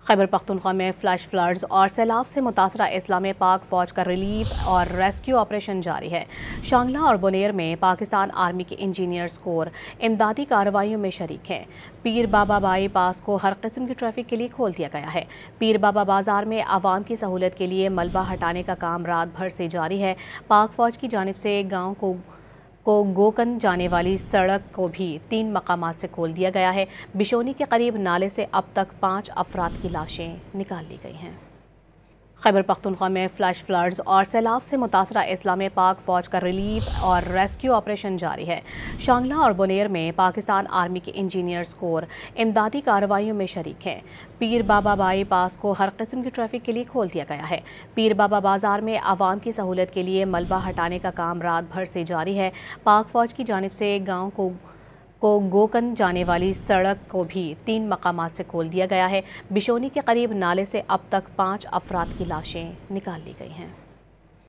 خیبر پختونخوا میں flash floods اور سیلاب سے متاثرہ اسلام پاک فوج کا ریلیف اور ریسکیو آپریشن جاری ہے۔ شانگلہ اور بونیر میں پاکستان آرمی کے انجینئرز کور امدادی کارروائیوں میں شریک ہیں۔ پیر بابا بائی پاس کو ہر قسم کی ٹریفک کے لیے کھول دیا گیا ہے۔ پیر بابا بازار میں عوام کی سہولت کے لیے ملبہ ہٹانے کا کام رات بھر سے جاری ہے۔ پاک فوج کی جانب سے گاؤں کو گوکن جانے والی سڑک کو بھی 3 مقامات سے کھول دیا گیا ہے۔ بشونی کے قریب نالے سے اب تک 5 افراد کی لاشیں نکال لی گئی ہیں۔ خیبر پختونخوا میں فلیش فلڈز اور سیلاب سے متاثرہ اسلام پاک فوج کا ریلیف اور ریسکیو آپریشن جاری ہے۔ شانگلہ اور بونیر میں پاکستان آرمی کے انجینئرز کور امدادی کارروائیوں میں شریک ہیں۔ پیر بابا بائی پاس کو ہر قسم کی ٹریفک کے لیے کھول دیا گیا ہے۔ پیر بابا بازار میں عوام کی سہولت کے لیے ملبہ ہٹانے کا کام رات بھر سے جاری ہے۔ پاک فوج کی جانب سے گاؤں کو گوکن جانے والی سڑک کو بھی 3 مقامات سے کھول دیا گیا ہے۔ بشونی کے قریب نالے سے اب تک 5 افراد کی لاشیں نکال لی گئی ہیں۔